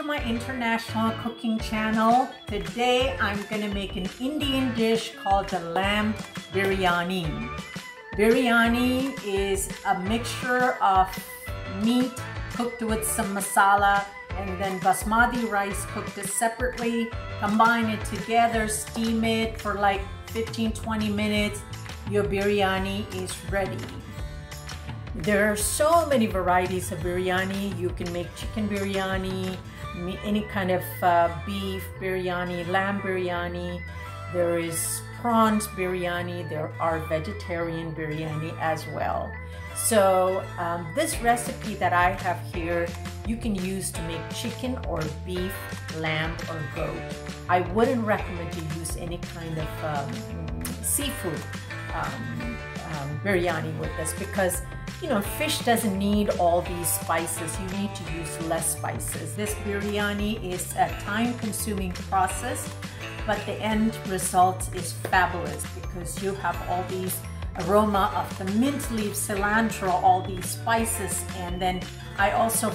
my international cooking channel. Today I'm gonna make an Indian dish called the lamb biryani. Biryani is a mixture of meat cooked with some masala and then basmati rice cooked separately. Combine it together, steam it for like 15-20 minutes. Your biryani is ready. There are so many varieties of biryani. You can make chicken biryani, any kind of beef biryani, lamb biryani. There is prawns biryani. There are vegetarian biryani as well. So this recipe that I have here, you can use to make chicken or beef, lamb or goat. I wouldn't recommend to use any kind of seafood biryani with this because fish doesn't need all these spices. You need to use less spices. This biryani is a time-consuming process, but the end result is fabulous because you have all these aroma of the mint leaves, cilantro, all these spices, and then I also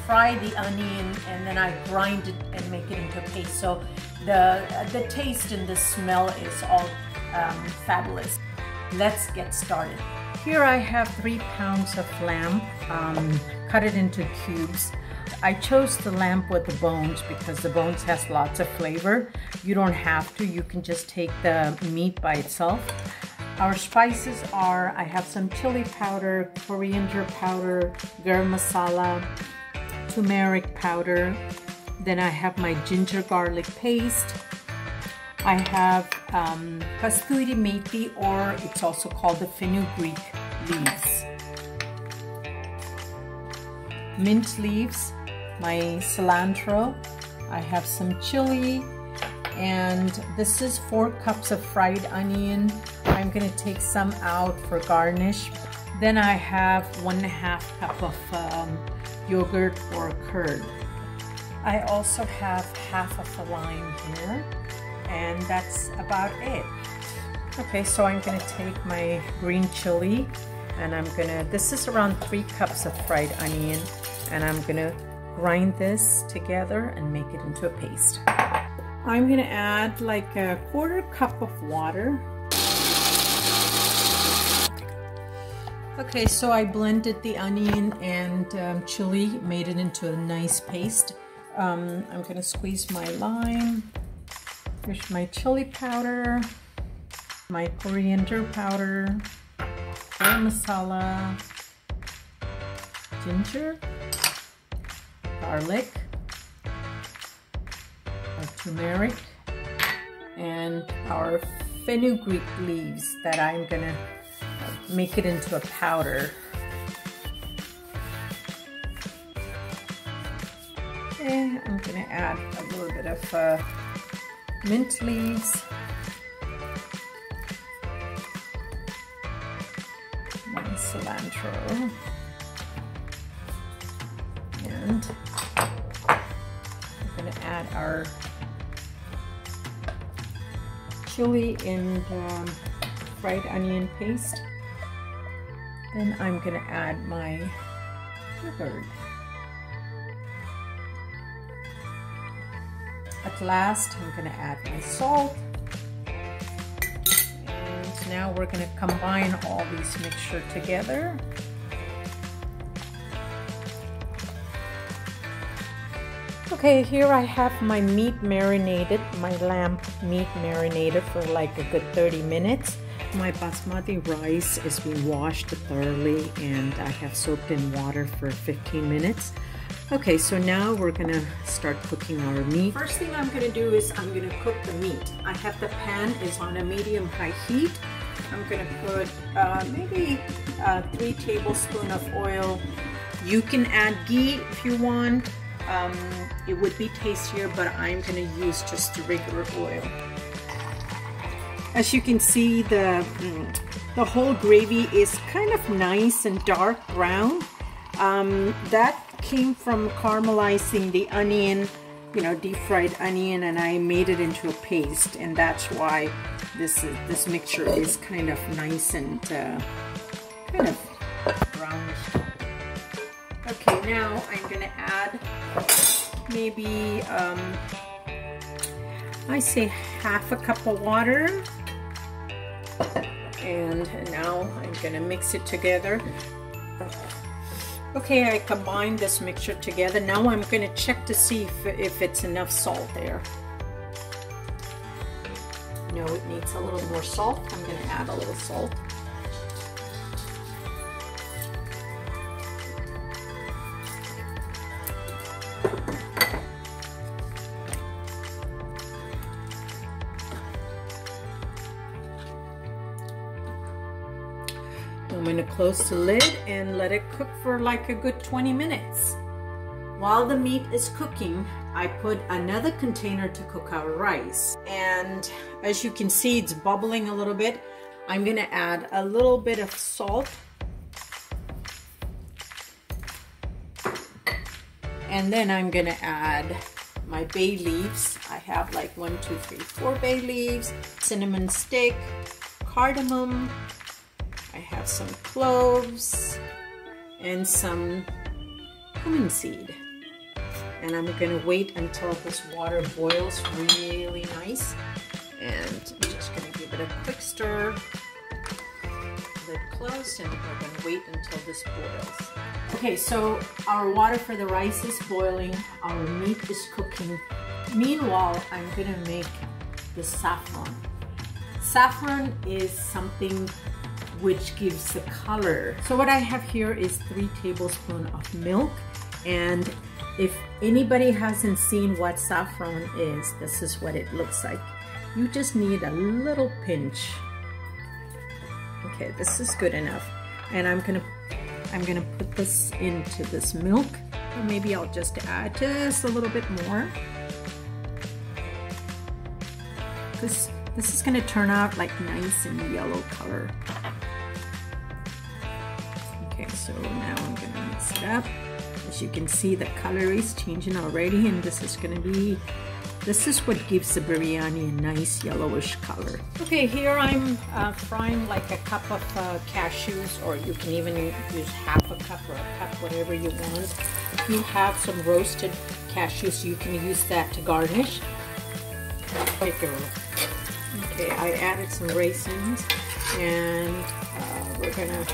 fry the onion and then I grind it and make it into a paste. So the taste and the smell is all fabulous. Let's get started. Here I have 3 pounds of lamb, cut it into cubes. I chose the lamb with the bones because the bones has lots of flavor. You don't have to, you can just take the meat by itself. Our spices are, I have some chili powder, coriander powder, garam masala, turmeric powder. Then I have my ginger garlic paste. I have kasthoori methi, or it's also called the fenugreek leaves. Mint leaves, my cilantro. I have some chili, and this is 4 cups of fried onion. I'm gonna take some out for garnish. Then I have 1.5 cup of yogurt or curd. I also have half of a lime here. And that's about it. Okay, so I'm gonna take my green chili and this is around 3 cups of fried onion, and I'm gonna grind this together and make it into a paste. I'm gonna add like a 1/4 cup of water. Okay, so I blended the onion and chili, made it into a nice paste. I'm gonna squeeze my lime. Here's my chili powder, my coriander powder, garam masala, ginger, garlic, our turmeric, and our fenugreek leaves that I'm gonna make it into a powder. And I'm gonna add a little bit of mint leaves, my cilantro, and I'm going to add our chili and fried onion paste. Then I'm going to add my yogurt. At last, I'm going to add my salt. And now we're going to combine all these mixture together. Okay, here I have my meat marinated, my lamb meat marinated for like a good 30 minutes. My basmati rice is being washed thoroughly and I have soaked in water for 15 minutes. Okay, so now we're gonna start cooking our meat. First thing I'm gonna do is I'm gonna cook the meat. I have the pan is on a medium-high heat. I'm gonna put maybe 3 tablespoons of oil. You can add ghee if you want. It would be tastier, but I'm gonna use just regular oil. As you can see, the whole gravy is kind of nice and dark brown. That came from caramelizing the onion, deep fried onion, and I made it into a paste, and that's why this mixture is kind of nice and kind of brownish. Okay, now I'm gonna add maybe I say half a cup of water. And now I'm gonna mix it together. Okay, I combined this mixture together. Now I'm gonna check to see if it's enough salt there. No, it needs a little more salt. I'm gonna add a little salt. I'm going to close the lid and let it cook for like a good 20 minutes. While the meat is cooking, I put another container to cook our rice. And as you can see, it's bubbling a little bit. I'm going to add a little bit of salt. And then I'm going to add my bay leaves. I have like 1, 2, 3, 4 bay leaves, cinnamon stick, cardamom. I have some cloves and some cumin seed. And I'm going to wait until this water boils really nice. And I'm just going to give it a quick stir. Lid closed, and we're going to wait until this boils. Okay, so our water for the rice is boiling. Our meat is cooking. Meanwhile, I'm going to make the saffron. Saffron is something which gives the color. So what I have here is 3 tablespoons of milk, and if anybody hasn't seen what saffron is, this is what it looks like. You just need a little pinch. Okay, this is good enough. And I'm gonna put this into this milk. Or maybe I'll just add just a little bit more. This is gonna turn out like nice and yellow color. Okay, so now I'm gonna mix it up. As you can see, the color is changing already, and this is what gives the biryani a nice yellowish color. Okay, here I'm frying like a cup of cashews, or you can even use half a cup or a cup, whatever you want. If you have some roasted cashews, you can use that to garnish. Take a look. Okay, I added some raisins, and we're gonna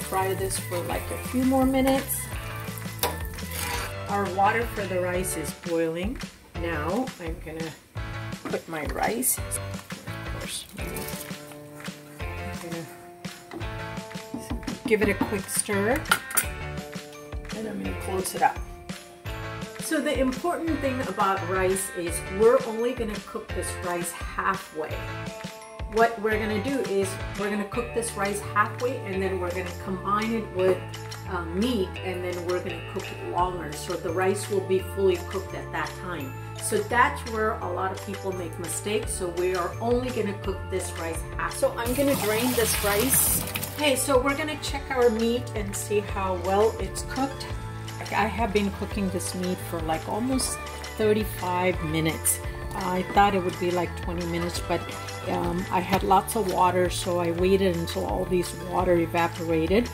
fry this for like a few more minutes. Our water for the rice is boiling. Now I'm gonna put my rice. Of course, I'm gonna give it a quick stir, and I'm gonna close it up. So the important thing about rice is we're only gonna cook this rice halfway. What we're gonna do is we're gonna cook this rice halfway, and then we're gonna combine it with meat, and then we're gonna cook it longer, so the rice will be fully cooked at that time. So that's where a lot of people make mistakes. So we are only gonna cook this rice half. So I'm gonna drain this rice. Okay, so we're gonna check our meat and see how well it's cooked. I have been cooking this meat for like almost 35 minutes. I thought it would be like 20 minutes, but I had lots of water, so I waited until all this water evaporated.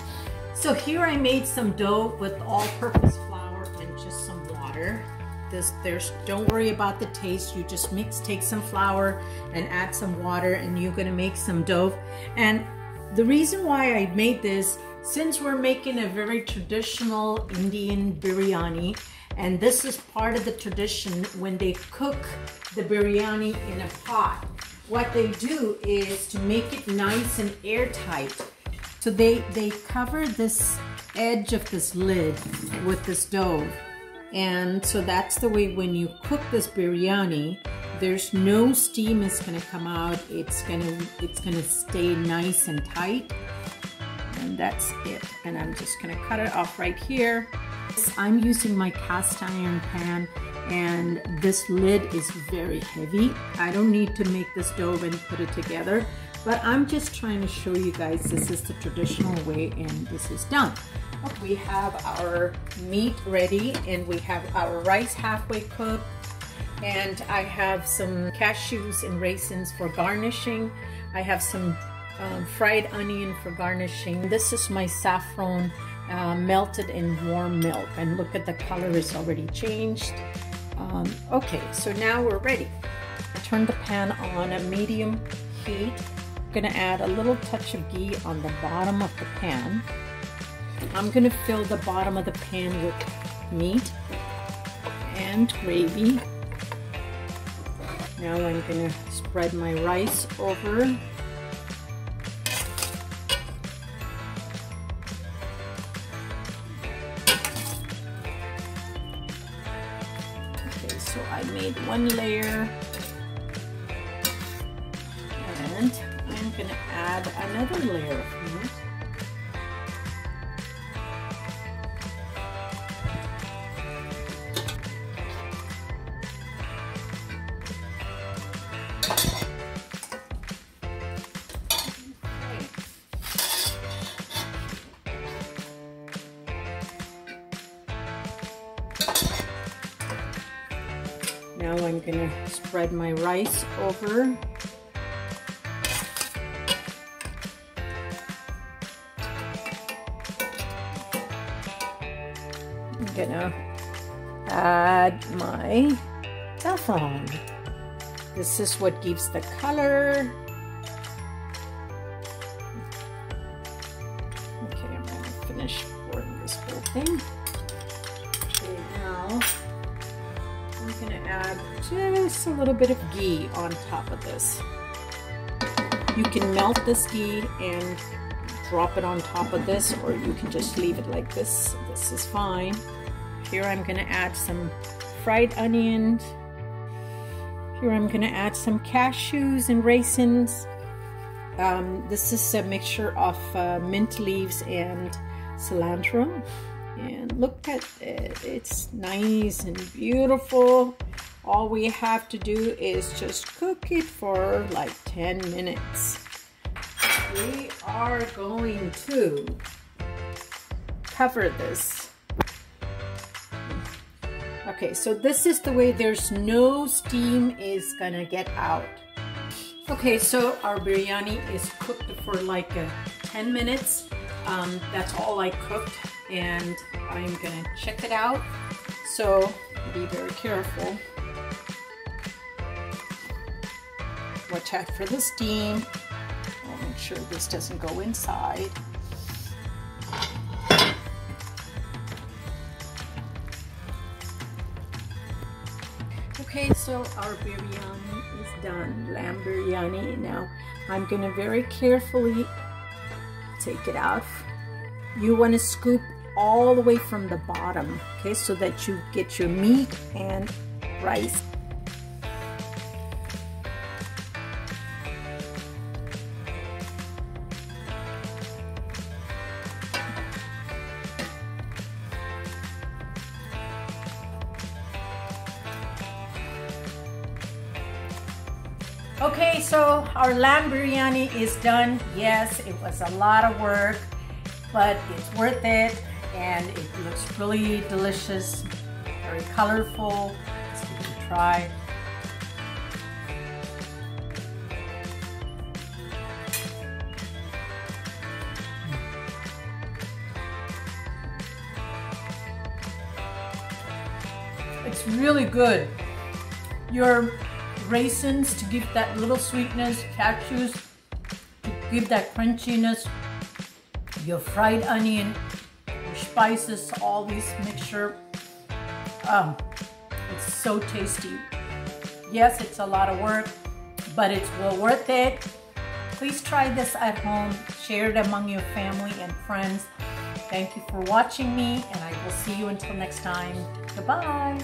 So here I made some dough with all-purpose flour and just some water. Don't worry about the taste. You just take some flour and add some water, and you're gonna make some dough. And the reason why I made this, since we're making a very traditional Indian biryani, and this is part of the tradition, when they cook the biryani in a pot, what they do is to make it nice and airtight. So they cover this edge of this lid with this dough. And so that's the way when you cook this biryani, there's no steam is gonna come out. It's gonna stay nice and tight. And that's it. And I'm just gonna cut it off right here. I'm using my cast iron pan, and this lid is very heavy. I don't need to make this dough and put it together, but I'm just trying to show you guys this is the traditional way, and this is done. We have our meat ready, and we have our rice halfway cooked, and I have some cashews and raisins for garnishing. I have some fried onion for garnishing. This is my saffron melted in warm milk. And look at the color, it's already changed. Okay, so now we're ready. Turn the pan on a medium heat. I'm gonna add a little touch of ghee on the bottom of the pan. I'm gonna fill the bottom of the pan with meat and gravy. Now I'm gonna spread my rice over. Okay, so I made one layer. And I'm gonna add another layer of meat. Now I'm gonna spread my rice over. I'm gonna add my saffron. This is what gives the color. Okay, I'm gonna finish pouring this whole thing. Okay, now I'm gonna add just a little bit of ghee on top of this. You can melt this ghee and drop it on top of this, or you can just leave it like this. This is fine. Here I'm gonna add some fried onions. Here I'm gonna add some cashews and raisins. This is a mixture of mint leaves and cilantro. And look at it, it's nice and beautiful. All we have to do is just cook it for like 10 minutes. We are going to cover this. Okay, so this is the way there's no steam is gonna get out. Okay, so our biryani is cooked for like 10 minutes. That's all I cooked, and I'm gonna check it out. So be very careful. Watch out for the steam. I'll make sure this doesn't go inside. Okay, so our biryani is done, lamb biryani. Now I'm gonna very carefully take it out. You want to scoop all the way from the bottom, okay, so that you get your meat and rice. Okay, so our lamb biryani is done. Yes, it was a lot of work, but it's worth it, and it looks really delicious, very colorful. Let's give it a try. It's really good. Your raisins to give that little sweetness, cashews to give that crunchiness, your fried onion, your spices, all these mixture. It's so tasty. Yes, it's a lot of work, but it's well worth it. Please try this at home. Share it among your family and friends. Thank you for watching me, and I will see you until next time. Goodbye.